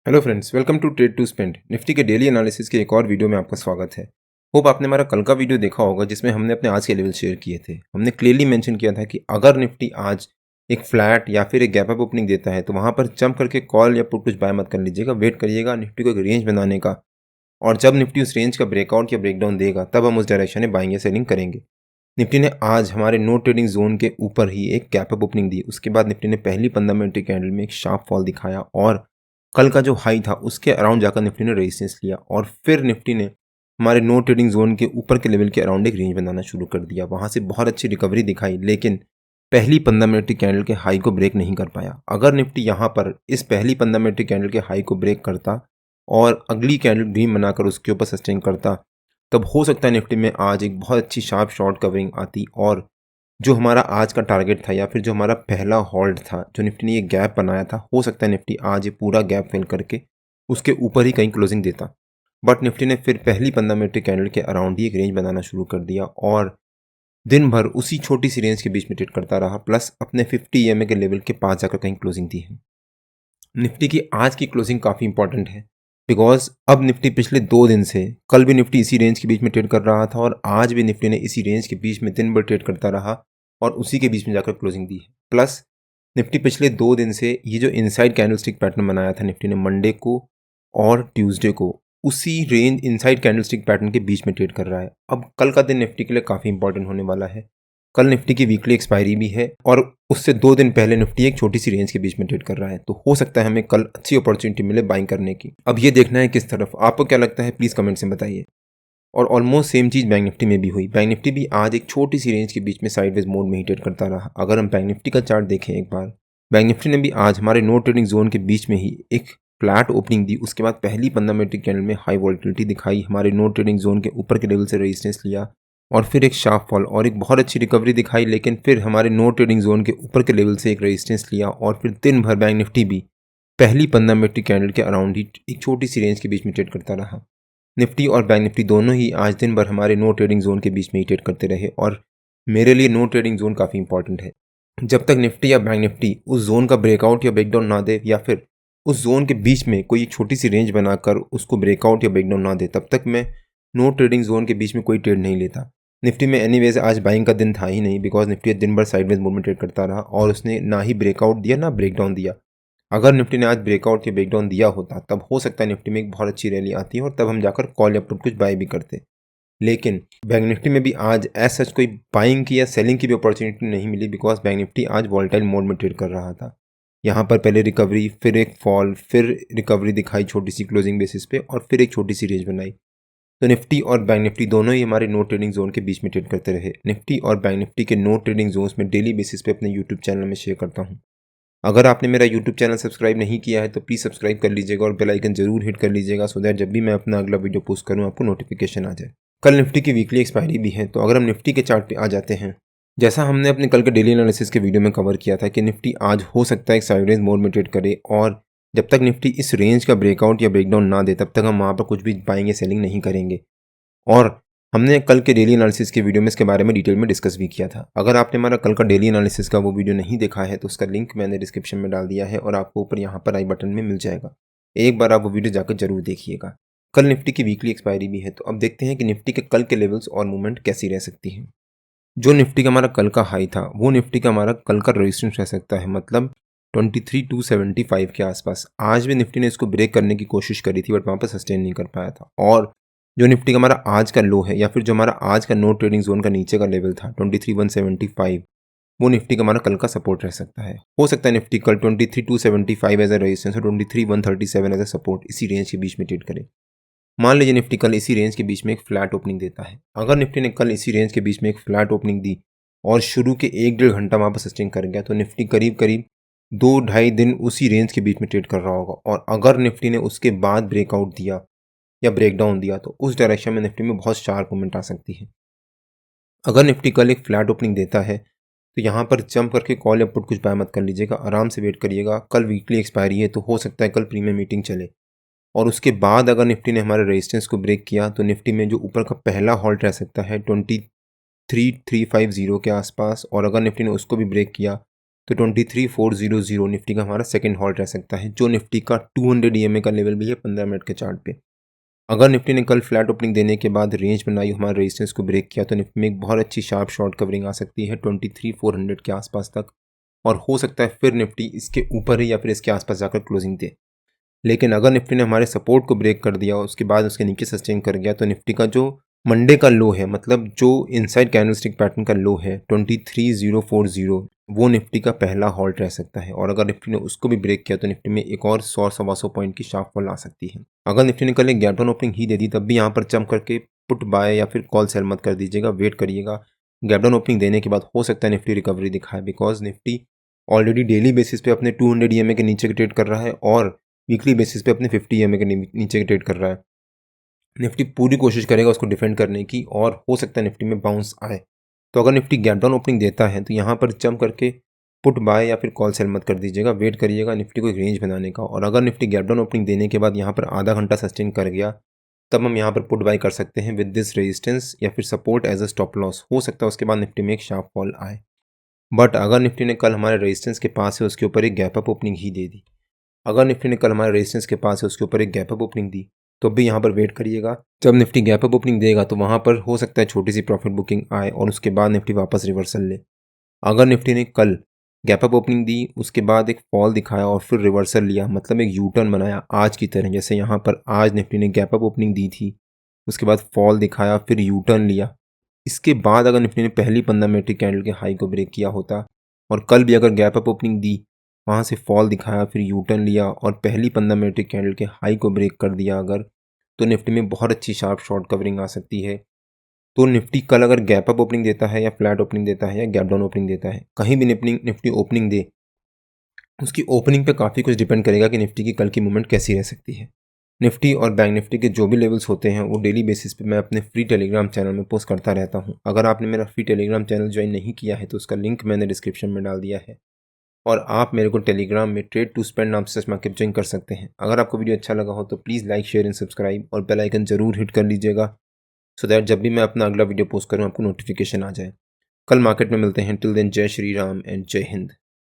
Hello friends, welcome to trade to spend. Nifty के daily analysis के एक और वीडियो में आपका स्वागत है। होप आपने हमारा कल का वीडियो देखा होगा जिसमें हमने अपने आज के लेवल शेयर किए थे। हमने क्लियरली मेंशन किया था कि अगर निफ्टी आज एक फ्लैट या फिर एक गैप अप ओपनिंग देता है तो वहां पर जंप करके कॉल या पुट कुछ बाय मत कर लीजिएगा, वेट करिएगा निफ्टी को एक रेंज बनाने का। और जब निफ्टी उस रेंज का ब्रेकआउट या ब्रेकडाउन देगा तब हम उस डायरेक्शन में बाइंग या सेलिंग करेंगे। निफ्टी ने आज हमारे नो ट्रेडिंग जोन के ऊपर ही एक गैप अप ओपनिंग दी। उसके बाद निफ्टी ने पहली 15 मिनट कैंडल में एक शार्प फॉल दिखाया और कल का जो हाई था उसके अराउंड जाकर निफ्टी ने रेजिस्टेंस लिया और फिर निफ्टी ने हमारे नो ट्रेडिंग जोन के ऊपर के लेवल के अराउंड एक रेंज बनाना शुरू कर दिया। वहां से बहुत अच्छी रिकवरी दिखाई, लेकिन पहली 15 मिनट की कैंडल के हाई को ब्रेक नहीं कर पाया। अगर निफ्टी यहाँ पर इस पहली 15 मिनट की कैंडल के हाई को ब्रेक करता और अगली कैंडल ग्रीन बनाकर उसके ऊपर सस्टेन करता, तब हो सकता है निफ्टी में आज एक बहुत अच्छी शार्प शॉर्ट कवरिंग आती और जो हमारा आज का टारगेट था या फिर जो हमारा पहला होल्ड था, जो निफ्टी ने ये गैप बनाया था, हो सकता है निफ्टी आज ये पूरा गैप फिल करके उसके ऊपर ही कहीं क्लोजिंग देता। बट निफ्टी ने फिर पहली 15 मिनट के कैंडल के अराउंड ही एक रेंज बनाना शुरू कर दिया और दिन भर उसी छोटी सी रेंज के बीच में ट्रेड करता रहा, प्लस अपने 50 EMA के लेवल के पास जाकर कहीं क्लोजिंग दी है। निफ्टी की आज की क्लोजिंग काफ़ी इंपॉर्टेंट है बिकॉज अब निफ्टी पिछले 2 दिन से, कल भी निफ्टी इसी रेंज के बीच में ट्रेड कर रहा था और आज भी निफ्टी ने इसी रेंज के बीच में दिन भर ट्रेड करता रहा और उसी के बीच में जाकर क्लोजिंग दी है। प्लस निफ्टी पिछले 2 दिन से ये जो इनसाइड कैंडलस्टिक पैटर्न बनाया था निफ्टी ने मंडे को और ट्यूसडे को, उसी रेंज इनसाइड कैंडलस्टिक पैटर्न के बीच में ट्रेड कर रहा है। अब कल का दिन निफ्टी के लिए काफ़ी इंपॉर्टेंट होने वाला है। कल निफ्टी की वीकली एक्सपायरी भी है और उससे 2 दिन पहले निफ्टी एक छोटी सी रेंज के बीच में ट्रेड कर रहा है, तो हो सकता है हमें कल अच्छी अपॉर्चुनिटी मिले बाइंग करने की। अब ये देखना है किस तरफ। आपको क्या लगता है प्लीज़ कमेंट से बताइए। और ऑलमोस्ट सेम चीज़ बैंक निफ्टी में भी हुई। बैंक निफ्टी भी आज एक छोटी सी रेंज के बीच में साइडवेज मोड में ही ट्रेड करता रहा। अगर हम बैंक निफ्टी का चार्ट देखें एक बार, बैंक निफ्टी ने भी आज हमारे नो ट्रेडिंग जोन के बीच में ही एक फ्लैट ओपनिंग दी। उसके बाद पहली 15 मिनट की कैंडल में हाई वॉलेटिलिटी दिखाई, हमारे नो ट्रेडिंग जोन के ऊपर के लेवल से रेजिस्टेंस लिया और फिर एक शार्प फॉल और एक बहुत अच्छी रिकवरी दिखाई, लेकिन फिर हमारे नो ट्रेडिंग जोन के ऊपर के लेवल से एक रेजिस्टेंस लिया और फिर दिन भर बैंक निफ्टी भी पहली 15 मिनट की कैंडल के अराउंड ही एक छोटी सी रेंज के बीच में ट्रेड करता रहा। निफ्टी और बैंक निफ्टी दोनों ही आज दिन भर हमारे नो ट्रेडिंग जोन के बीच में ही ट्रेड करते रहे और मेरे लिए नो ट्रेडिंग जोन काफ़ी इंपॉर्टेंट है। जब तक निफ्टी या बैंक निफ्टी उस जोन का ब्रेकआउट या ब्रेकडाउन ना दे या फिर उस जोन के बीच में कोई एक छोटी सी रेंज बनाकर उसको ब्रेकआउट या ब्रेकडाउन ना दे, तब तक मैं नो ट्रेडिंग जोन के बीच में कोई ट्रेड नहीं लेता। निफ्टी में एनीवेज आज बाइंग का दिन था ही नहीं बिकॉज निफ्टी दिन भर साइडवेज मूवमेंट ट्रेड करता रहा और उसने ना ही ब्रेकआउट दिया ना ब्रेकडाउन दिया। अगर निफ्टी ने आज ब्रेकआउट या ब्रेकडाउन दिया होता तब हो सकता है निफ्टी में एक बहुत अच्छी रैली आती और तब हम जाकर कॉल या पुट कुछ बाय भी करते। लेकिन बैंक निफ्टी में भी आज एज सच कोई बाइंग की या सेलिंग की भी अपॉर्चुनिटी नहीं मिली बिकॉज बैंक निफ्टी आज वॉलेटाइल मोड में ट्रेड कर रहा था। यहाँ पर पहले रिकवरी, फिर एक फॉल, फिर रिकवरी दिखाई छोटी सी क्लोजिंग बेसिस पे और फिर एक छोटी सी रेंज बनाई। तो निफ्टी और बैंक निफ्टी दोनों ही हमारे नो ट्रेडिंग जोन के बीच में ट्रेड करते रहे। निफ्टी और बैंक निफ्टी के नो ट्रेडिंग जोन्स में डेली बेसिस पे अपने यूट्यूब चैनल में शेयर करता हूँ। अगर आपने मेरा यूट्यूब चैनल सब्सक्राइब नहीं किया है तो प्लीज़ सब्सक्राइब कर लीजिएगा और बेल आइकन जरूर हिट कर लीजिएगा सो दैट जब भी मैं अपना अगला वीडियो पोस्ट करूँ आपको नोटिफिकेशन आ जाए। कल निफ्टी की वीकली एक्सपायरी भी है, तो अगर हम निफ्टी के चार्ट पे आ जाते हैं, जैसा हमने अपने कल के डेली एनालिसिस के वीडियो में कवर किया था कि निफ्टी आज हो सकता है एक साइडवेज मोड में ट्रेड करे और जब तक निफ्टी इस रेंज का ब्रेकआउट या ब्रेकडाउन ना दे तब तक हम वहाँ पर कुछ भी बाइंग या सेलिंग नहीं करेंगे। और हमने कल के डेली एनालिसिस के वीडियो में इसके बारे में डिटेल में डिस्कस भी किया था। अगर आपने हमारा कल का डेली एनालिसिस का वो वीडियो नहीं देखा है तो उसका लिंक मैंने डिस्क्रिप्शन में डाल दिया है और आपको ऊपर यहाँ पर आई बटन में मिल जाएगा। एक बार आप वो वीडियो जाकर जरूर देखिएगा। कल निफ्टी की वीकली एक्सपायरी भी है, तो अब देखते हैं कि निफ्टी के कल के लेवल्स और मूवमेंट कैसी रह सकती है। जो निफ्टी का हमारा कल का हाई था वो निफ्टी का हमारा कल का रेजिस्टेंस रह सकता है, मतलब 23,275 के आसपास। आज भी निफ्टी ने इसको ब्रेक करने की कोशिश करी थी बट वहाँ पर सस्टेन नहीं कर पाया था। और जो निफ्टी का हमारा आज का लो है या फिर जो हमारा आज का नो ट्रेडिंग जोन का नीचे का लेवल था 23,175, वो निफ्टी का हमारा कल का सपोर्ट रह सकता है। हो सकता है निफ्टी कल 23,275 एज अ रेजिस्टेंस और 23,137 एज अ सपोर्ट इसी रेंज के बीच में ट्रेड करे। मान लीजिए निफ्टी कल इसी रेंज के बीच में एक फ्लैट ओपनिंग देता है। अगर निफ्टी ने कल इसी रेंज के बीच में एक फ्लैट ओपनिंग दी और शुरू के 1-1.5 घंटा वहाँ पर सस्टेन कर गया तो निफ्टी करीब करीब 2-2.5 दिन उसी रेंज के बीच में ट्रेड कर रहा होगा। और अगर निफ्टी ने उसके बाद ब्रेकआउट दिया या ब्रेकडाउन दिया तो उस डायरेक्शन में निफ्टी में बहुत शार्प मूवमेंट आ सकती है। अगर निफ्टी कल एक फ्लैट ओपनिंग देता है तो यहाँ पर जंप करके कॉल या पुट कुछ बाय मत कर लीजिएगा, आराम से वेट करिएगा। कल वीकली एक्सपायरी है तो हो सकता है कल प्रीमियम मीटिंग चले और उसके बाद अगर निफ्टी ने हमारे रेजिस्टेंस को ब्रेक किया तो निफ्टी में जो ऊपर का पहला हॉल्ट रह सकता है 23,350 के आसपास। और अगर निफ्टी ने उसको भी ब्रेक किया तो 23,400 निफ्टी का हमारा सेकंड हॉल्ट रह सकता है, जो निफ्टी का 200 EMA का लेवल भी है 15 मिनट के चार्ट पे। अगर निफ्टी ने कल फ्लैट ओपनिंग देने के बाद रेंज बनाई, हमारे रेजिस्टेंस को ब्रेक किया, तो निफ्टी में एक बहुत अच्छी शार्प शॉर्ट कवरिंग आ सकती है 23,400 के आसपास तक, और हो सकता है फिर निफ्टी इसके ऊपर ही या फिर इसके आसपास जाकर क्लोजिंग दे। लेकिन अगर निफ्टी ने हमारे सपोर्ट को ब्रेक कर दिया और उसके बाद उसके नीचे सस्टेन कर गया, तो निफ्टी का जो मंडे का लो है, मतलब जो इनसाइड कैंडलस्टिक पैटर्न का लो है 23,040, वो निफ्टी का पहला हॉल्ट रह सकता है। और अगर निफ्टी ने उसको भी ब्रेक किया तो निफ्टी में एक और 100-125 पॉइंट की शार्प फॉल आ सकती है। अगर निफ्टी ने कल एक गैप डाउन ओपनिंग ही दे दी, तब भी यहाँ पर जंप करके पुट बाय या फिर कॉल सेल मत कर दीजिएगा, वेट करिएगा। गैप डाउन ओपनिंग देने के बाद हो सकता है निफ्टी रिकवरी दिखाए, because Nifty already daily basis पे अपने 200 EMA के नीचे ट्रेड कर रहा है और वीकली बेसिस पे अपने 50 EMA के नीचे ट्रेड कर रहा है। निफ्टी पूरी कोशिश करेगा उसको डिफेंड करने की, और हो सकता है निफ्टी में बाउंस आए। तो अगर निफ्टी गैप डाउन ओपनिंग देता है तो यहाँ पर जंप करके पुट बाय या फिर कॉल सेल मत कर दीजिएगा, वेट करिएगा निफ्टी को एक रेंज बनाने का। और अगर निफ्टी गैप डाउन ओपनिंग देने के बाद यहाँ पर आधा घंटा सस्टेन कर गया, तब हम यहाँ पर पुट बाय कर सकते हैं विद दिस रेजिस्टेंस या फिर support as a stop loss. हो सकता है उसके बाद निफ्टी में एक शार्प फॉल आए। बट अगर निफ्टी ने कल हमारे रेजिस्टेंस के पास है उसके ऊपर एक गैप अप ओपनिंग ही दे दी, अगर निफ्टी ने कल हमारे रेजिस्टेंस के पास है उसके ऊपर एक गैप अप ओपनिंग दी, तो भी यहाँ पर वेट करिएगा। जब निफ्टी गैप अप ओपनिंग देगा तो वहाँ पर हो सकता है छोटी सी प्रॉफिट बुकिंग आए और उसके बाद निफ्टी वापस रिवर्सल ले। अगर निफ्टी ने कल गैप अप ओपनिंग दी, उसके बाद एक फॉल दिखाया और फिर रिवर्सल लिया, मतलब एक यू टर्न बनाया आज की तरह, जैसे यहाँ पर आज निफ्टी ने गैप अप ओपनिंग दी थी, उसके बाद फॉल दिखाया, फिर यू टर्न लिया, इसके बाद अगर निफ्टी ने पहली 15 मिनट की कैंडल के हाई को ब्रेक किया होता और कल भी अगर गैप अप ओपनिंग दी, वहाँ से फॉल दिखाया, फिर यू टर्न लिया और पहली 15 मिनट की कैंडल के हाई को ब्रेक कर दिया अगर, तो निफ्टी में बहुत अच्छी शार्प शॉर्ट कवरिंग आ सकती है। तो निफ्टी कल अगर गैप अप ओपनिंग देता है या फ्लैट ओपनिंग देता है या गैप डाउन ओपनिंग देता है, कहीं भी निफ्टी ओपनिंग दे, उसकी ओपनिंग पे काफ़ी कुछ डिपेंड करेगा कि निफ्टी की कल की मूवमेंट कैसी रह सकती है। निफ्टी और बैंक निफ्टी के जो भी लेवल्स होते हैं वो डेली बेसिस पे मैं अपने फ्री टेलीग्राम चैनल में पोस्ट करता रहता हूँ। अगर आपने मेरा फ्री टेलीग्राम चैनल ज्वाइन नहीं किया है तो उसका लिंक मैंने डिस्क्रिप्शन में डाल दिया है, और आप मेरे को टेलीग्राम में ट्रेड टू स्पेंड नाम से मार्केट ज्वाइन कर सकते हैं। अगर आपको वीडियो अच्छा लगा हो तो please like, share and subscribe और बेल आइकन जरूर हिट कर लीजिएगा, सो दैट जब भी मैं अपना अगला वीडियो पोस्ट करूँ आपको नोटिफिकेशन आ जाए। कल मार्केट में मिलते हैं। टिल देन जय श्री राम एंड जय हिंद।